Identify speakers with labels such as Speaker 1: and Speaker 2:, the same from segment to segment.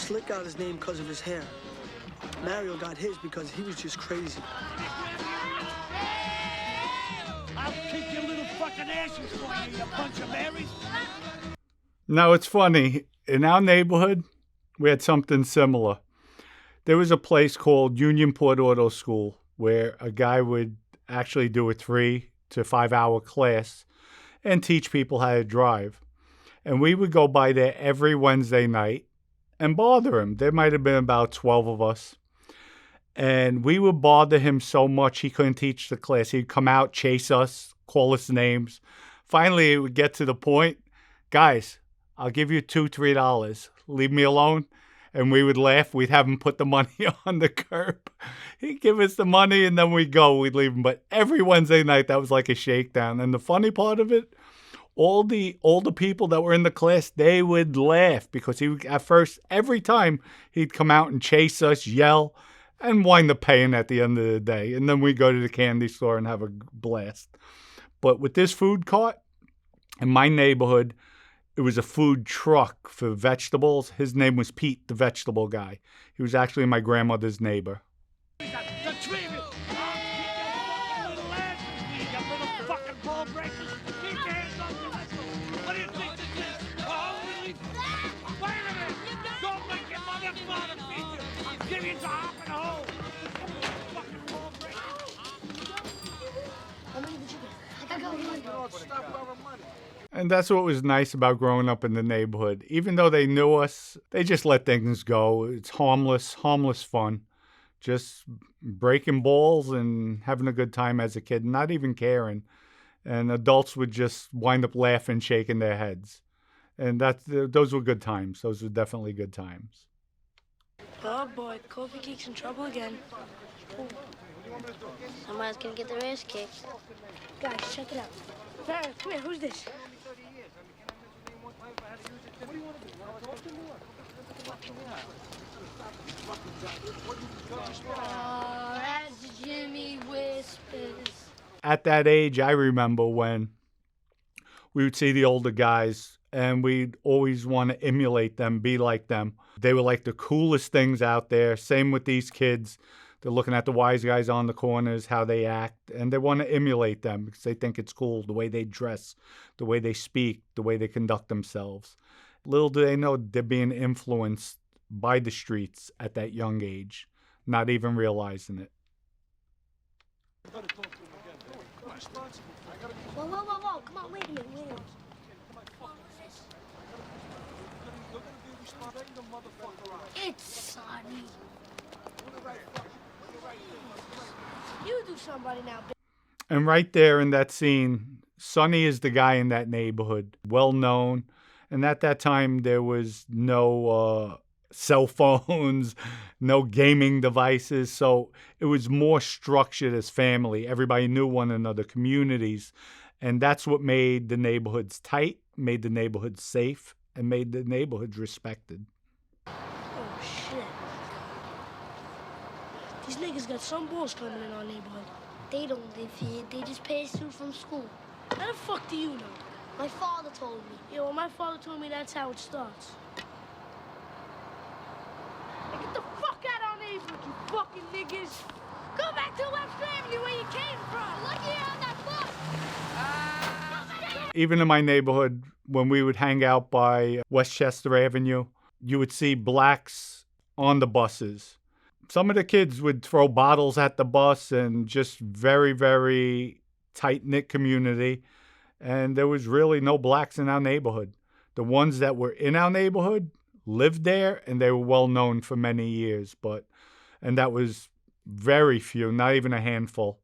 Speaker 1: Slick got his name because of his hair. Mario got his because he was just crazy.
Speaker 2: I'll kick your little fucking asses for you, you bunch of Marys.
Speaker 3: Now, it's funny. In our neighborhood, we had something similar. There was a place called Unionport Auto School where a guy would actually do a 3 to 5 hour class and teach people how to drive. And we would go by there every Wednesday night and bother him. There might have been about 12 of us. And we would bother him so much he couldn't teach the class. He'd come out, chase us, call us names. Finally, it would get to the point, guys, I'll give you $2, $3. Leave me alone. And we would laugh. We'd have him put the money on the curb. He'd give us the money and then we'd go. We'd leave him. But every Wednesday night, that was like a shakedown. And the funny part of it, all the older people that were in the class, they would laugh because he would, at first, every time he'd come out and chase us, yell, and wind up paying at the end of the day. And then we'd go to the candy store and have a blast. But with this food cart, in my neighborhood, it was a food truck for vegetables. His name was Pete, the vegetable guy. He was actually my grandmother's neighbor. And that's what was nice about growing up in the neighborhood. Even though they knew us, they just let things go. It's harmless fun. Just breaking balls and having a good time as a kid, not even caring. And adults would just wind up laughing, shaking their heads. And those were good times. Those were definitely good times.
Speaker 4: Oh boy, Coffee Cake's in trouble again.
Speaker 5: Somebody's gonna get their ass kicked.
Speaker 4: Guys, check it out. Farrah, come here, who's this?
Speaker 5: Oh, that's Jimmy Whispers.
Speaker 3: At that age, I remember when we would see the older guys and we'd always want to emulate them, be like them. They were like the coolest things out there. Same with these kids. They're looking at the wise guys on the corners, how they act, and they want to emulate them because they think it's cool, the way they dress, the way they speak, the way they conduct themselves. Little do they know they're being influenced by the streets at that young age, not even realizing it.
Speaker 4: Whoa, come on, wait a minute.
Speaker 5: It's Sonny.
Speaker 4: You do somebody now, bitch.
Speaker 3: And right there in that scene, Sonny is the guy in that neighborhood, well known. And at that time, there was no cell phones, no gaming devices. So it was more structured as family. Everybody knew one another, communities. And that's what made the neighborhoods tight, made the neighborhoods safe, and made the neighborhoods respected.
Speaker 4: Oh, shit. These niggas got some balls coming in our neighborhood.
Speaker 5: They don't live here. They just pass through from school.
Speaker 4: How the fuck do you know?
Speaker 5: My father told me.
Speaker 4: Yeah, well, my father told me that's how it starts. Hey, get the fuck out of our neighborhood, you fucking niggas. Go back to Webster Avenue where you came from. Lucky on that bus.
Speaker 3: Even in my neighborhood, when we would hang out by Westchester Avenue, you would see blacks on the buses. Some of the kids would throw bottles at the bus and just very, very tight-knit community. And there was really no blacks in our neighborhood. The ones that were in our neighborhood lived there, and they were well known for many years. And that was very few, not even a handful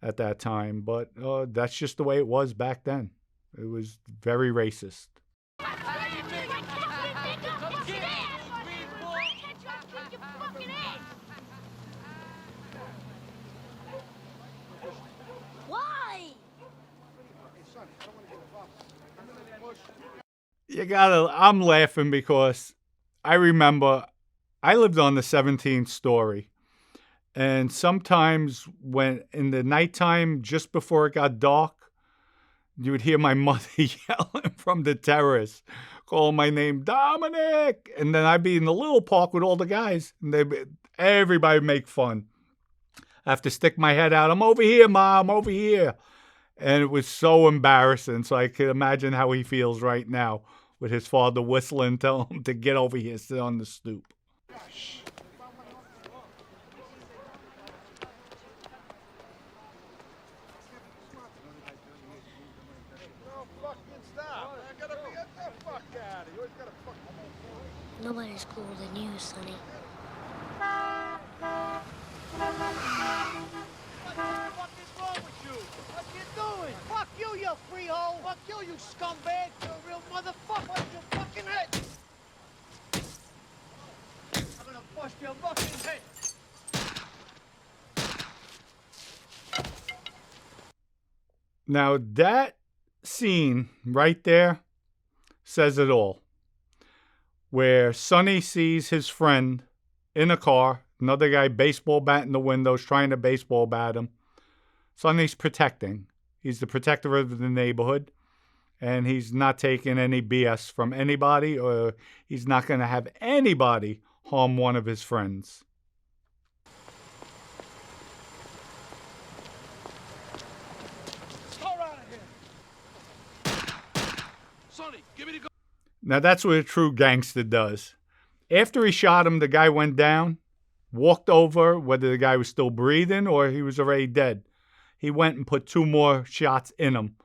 Speaker 3: at that time. But that's just the way it was back then. It was very racist. I'm laughing because I remember I lived on the 17th story. And sometimes when in the nighttime, just before it got dark, you would hear my mother yelling from the terrace. Of calling my name Dominic. And then I'd be in the little park with all the guys, and everybody would make fun. I have to stick my head out. I'm over here, Mom, over here. And it was so embarrassing. So I could imagine how he feels right now with his father whistling, telling him to get over here, sit on the stoop.
Speaker 5: Nobody's cooler than you, Sonny.
Speaker 2: What the fuck is wrong with you? What you doing? Fuck you, you freehold. Fuck you scumbag. You're a real motherfucker. Bust your fucking head. I'm gonna bust your fucking head.
Speaker 3: Now that scene right there says it all. Where Sonny sees his friend in a car, another guy baseball bat in the windows trying to baseball bat him. Sonny's protecting. He's the protector of the neighborhood, and he's not taking any BS from anybody, or he's not going to have anybody harm one of his friends.
Speaker 2: Sonny, give me the gun.
Speaker 3: Now that's what a true gangster does. After he shot him, the guy went down, walked over, whether the guy was still breathing or he was already dead. He went and put 2 more shots in him.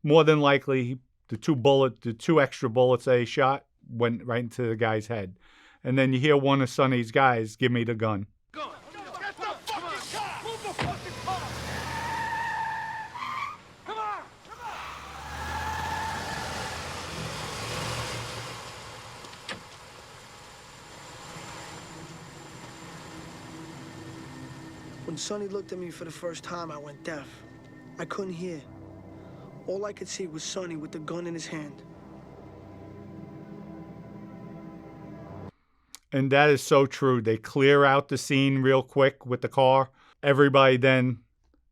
Speaker 3: More than likely, the 2 extra bullets that he shot went right into the guy's head. And then you hear one of Sonny's guys, "Give me the gun."
Speaker 2: Gun. Get the fucking car. Move the fucking car. Come on. Come on.
Speaker 1: When Sonny looked at me for the first time, I went deaf. I couldn't hear. All I could see was Sonny with the gun in his hand.
Speaker 3: And that is so true. They clear out the scene real quick with the car. Everybody then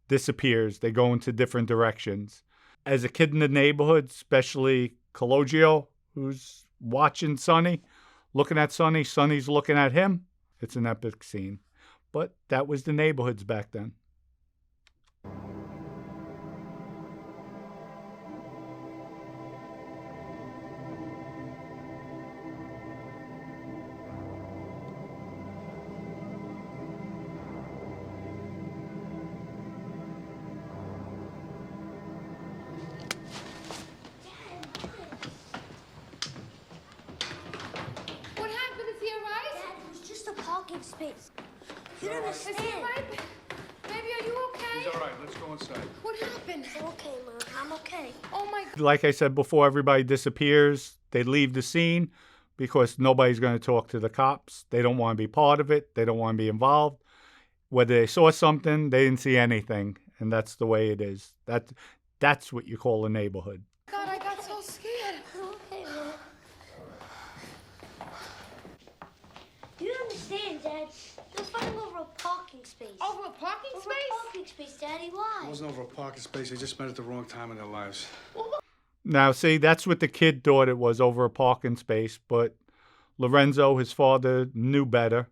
Speaker 3: disappears. They go into different directions. As a kid in the neighborhood, especially Cologio, who's watching Sonny, looking at Sonny, Sonny's looking at him. It's an epic scene. But that was the neighborhoods back then.
Speaker 4: What happened? Is he all right?
Speaker 5: Dad, it was just a parking space. You don't
Speaker 4: Is he
Speaker 5: understand.
Speaker 4: all right? Baby, are you okay?
Speaker 6: He's all right. Let's go inside.
Speaker 4: What happened?
Speaker 5: I'm okay, Mom. I'm okay.
Speaker 4: Oh my God.
Speaker 3: Like I said before, everybody disappears. They leave the scene because nobody's going to talk to the cops. They don't want to be part of it. They don't want to be involved. Whether they saw something, they didn't see anything. And that's the way it is. That's what you call a neighborhood.
Speaker 4: God, I got so scared.
Speaker 5: I'm okay, Mom. You don't understand, Dad. You're fighting over a parking space.
Speaker 4: Over a parking
Speaker 5: Over
Speaker 4: space?
Speaker 5: a parking space, Daddy. Why?
Speaker 6: It wasn't over a parking space. They just met at the wrong time in their lives.
Speaker 3: Now, see, that's what the kid thought it was, over a parking space. But Lorenzo, his father, knew better.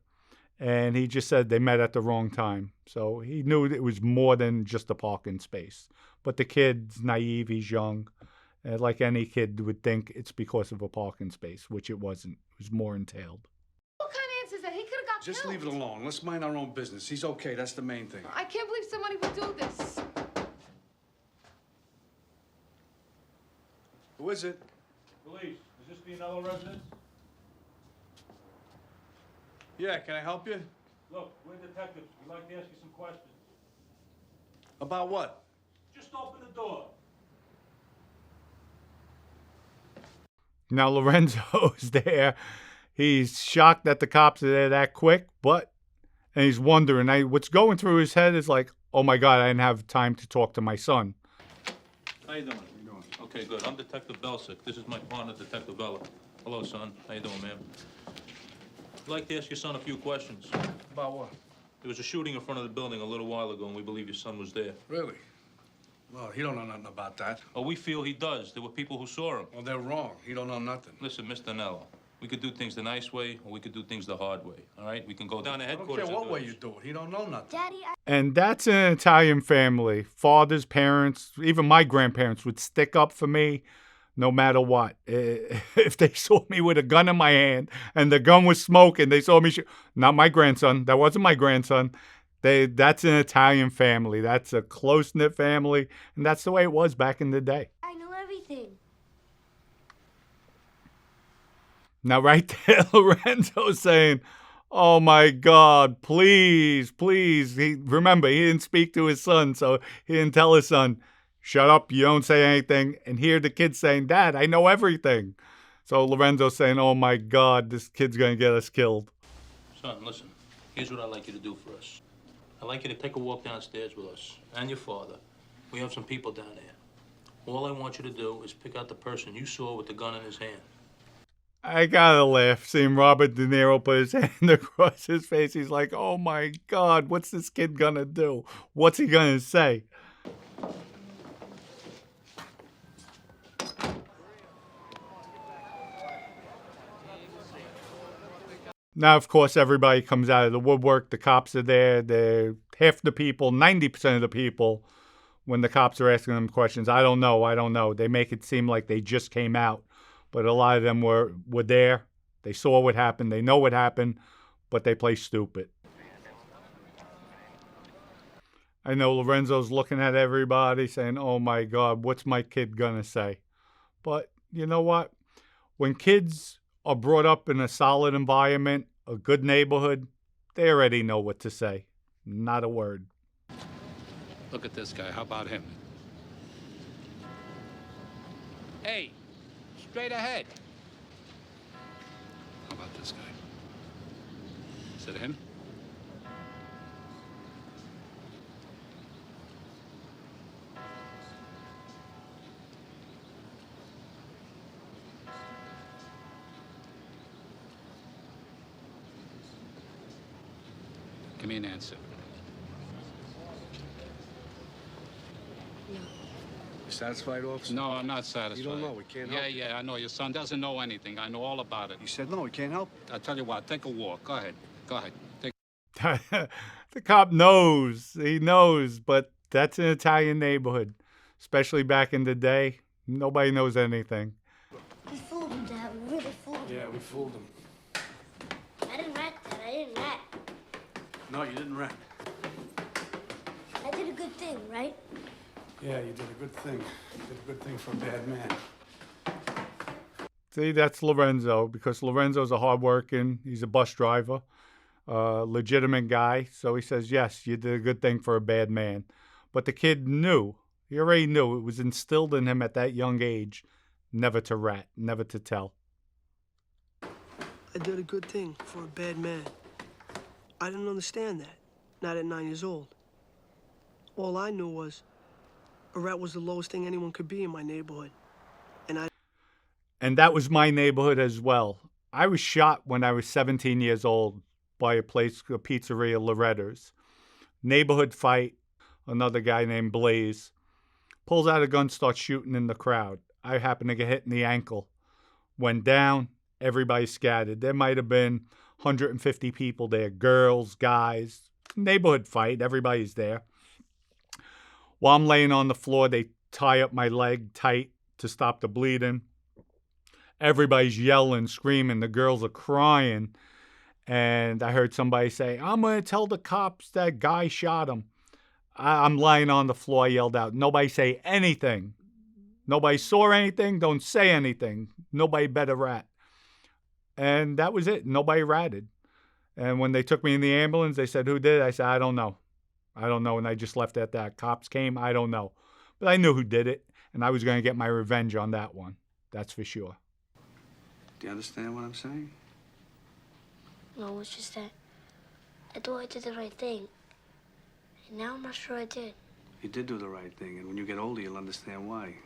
Speaker 3: And he just said they met at the wrong time. So he knew it was more than just a parking space. But the kid's naive, he's young. Like any kid would think it's because of a parking space, which it wasn't. It was more entailed.
Speaker 4: What kind of answer is that? He could have got
Speaker 6: Just
Speaker 4: killed.
Speaker 6: leave it alone. Let's mind our own business. He's okay. That's the main thing.
Speaker 4: I can't believe somebody would do this.
Speaker 6: Who is it?
Speaker 7: Police, is this the Anello residence?
Speaker 6: Yeah, can I help you?
Speaker 7: Look, we're detectives. We'd like to ask you some questions.
Speaker 6: About what?
Speaker 7: Just open the door.
Speaker 3: Now Lorenzo's there. He's shocked that the cops are there that quick, and he's wondering. What's going through his head is like, oh my God, I didn't have time to talk to my son.
Speaker 7: How you doing? Okay, good. I'm Detective Belsick. This is my partner, Detective Bella. Hello, son. How you doing, ma'am? I'd like to ask your son a few questions.
Speaker 6: About what?
Speaker 7: There was a shooting in front of the building a little while ago, and we believe your son was there.
Speaker 6: Really? Well, he don't know nothing about that.
Speaker 7: Well, we feel he does. There were people who saw him.
Speaker 6: Well, they're wrong. He don't know nothing.
Speaker 7: Listen, Mr. Nello, we could do things the nice way, or we could do things the hard way, all right? We can go down to
Speaker 6: I don't
Speaker 7: headquarters
Speaker 6: care what
Speaker 7: and
Speaker 6: way
Speaker 7: do
Speaker 6: you
Speaker 7: this.
Speaker 6: do it. He don't know nothing.
Speaker 5: Daddy,
Speaker 3: And that's an Italian family. Fathers, parents, even my grandparents would stick up for me no matter what. If they saw me with a gun in my hand and the gun was smoking, they saw me shoot. Not my grandson. That wasn't my grandson. That's an Italian family. That's a close-knit family. And that's the way it was back in the day.
Speaker 5: I know everything.
Speaker 3: Now, right there, Lorenzo's saying, oh, my God, please, please. Remember, he didn't speak to his son, so he didn't tell his son, shut up, you don't say anything. And here the kid's saying, Dad, I know everything. So Lorenzo's saying, oh, my God, this kid's going to get us killed.
Speaker 7: Son, listen, here's what I'd like you to do for us. I'd like you to take a walk downstairs with us and your father. We have some people down there. All I want you to do is pick out the person you saw with the gun in his hand.
Speaker 3: I gotta laugh seeing Robert De Niro put his hand across his face. He's like, oh my God, what's this kid gonna do? What's he gonna say? Now, of course, everybody comes out of the woodwork. The cops are there. They're half the people, 90% of the people, when the cops are asking them questions, I don't know. They make it seem like they just came out. But a lot of them were there. They saw what happened. They know what happened, but they play stupid. I know Lorenzo's looking at everybody saying, oh my God, what's my kid gonna say? But you know what? When kids are brought up in a solid environment, a good neighborhood, they already know what to say. Not a word.
Speaker 8: Look at this guy. How about him? Hey, straight ahead. How about this guy? Is it him? Give me an answer.
Speaker 6: You satisfied, officer?
Speaker 8: No, I'm not satisfied.
Speaker 6: You don't know. We can't help you.
Speaker 8: Yeah, I know. Your son doesn't know anything. I know all about it.
Speaker 6: You said no. We can't help.
Speaker 8: I'll tell you what. Take a walk. Go ahead. Go ahead. Take.
Speaker 3: The cop knows. He knows, but that's an Italian neighborhood, especially back in the day. Nobody knows anything.
Speaker 5: We fooled him, Dad. We really fooled him.
Speaker 6: Yeah, we fooled him.
Speaker 5: I didn't rat, Dad. I didn't rat.
Speaker 6: No, you didn't rat.
Speaker 5: I did a good thing, right?
Speaker 6: Yeah, you did a good thing. You did a good thing for a bad man.
Speaker 3: See, that's Lorenzo, because Lorenzo's a hardworking, he's a bus driver, legitimate guy. So he says, yes, you did a good thing for a bad man. But the kid knew, he already knew, it was instilled in him at that young age, never to rat, never to tell.
Speaker 1: I did a good thing for a bad man. I didn't understand that, not at 9 years old. All I knew was a rat was the lowest thing anyone could be in my neighborhood.
Speaker 3: And that was my neighborhood as well. I was shot when I was 17 years old by a pizzeria, Loretta's. Neighborhood fight, another guy named Blaze pulls out a gun, starts shooting in the crowd. I happened to get hit in the ankle. Went down, everybody scattered. There might have been 150 people there, girls, guys. Neighborhood fight, everybody's there. While I'm laying on the floor, they tie up my leg tight to stop the bleeding. Everybody's yelling, screaming. The girls are crying. And I heard somebody say, I'm going to tell the cops that guy shot him. I'm lying on the floor, I yelled out, nobody say anything. Nobody saw anything, don't say anything. Nobody bet a rat. And that was it. Nobody ratted. And when they took me in the ambulance, they said, who did it? I said, I don't know. I don't know. And I just left it at that. Cops came, I don't know. But I knew who did it. And I was going to get my revenge on that one. That's for sure.
Speaker 6: Do you understand what I'm saying?
Speaker 5: No, it's just that I thought I did the right thing. And now I'm not sure I did.
Speaker 6: You did do the right thing, and when you get older, you'll understand why.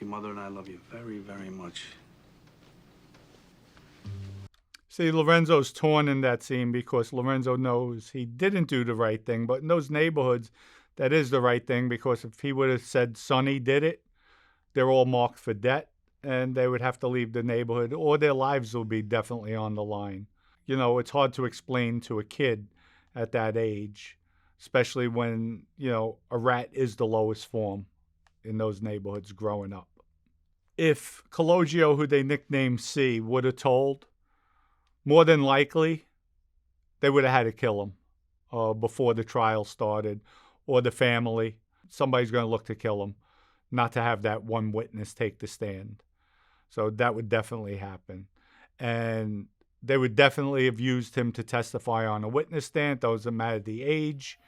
Speaker 6: Your mother and I love you very, very much.
Speaker 3: See, Lorenzo's torn in that scene because Lorenzo knows he didn't do the right thing, but in those neighborhoods, that is the right thing, because if he would have said Sonny did it, they're all marked for debt and they would have to leave the neighborhood, or their lives will be definitely on the line. You know, it's hard to explain to a kid at that age, especially when, you know, a rat is the lowest form in those neighborhoods growing up. If Cologio, who they nicknamed C, would have told, more than likely they would have had to kill him before the trial started, or the family. Somebody's going to look to kill him, not to have that one witness take the stand. So that would definitely happen. And they would definitely have used him to testify on a witness stand. Doesn't matter the age.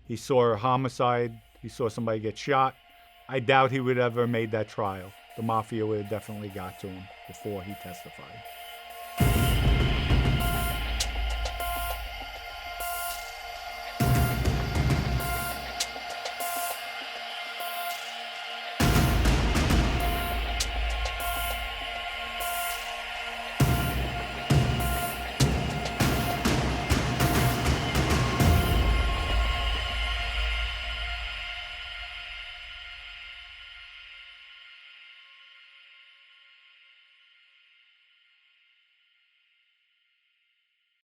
Speaker 3: He saw a homicide. He saw somebody get shot. I doubt he would ever made that trial. The Mafia would have definitely got to him before he testified.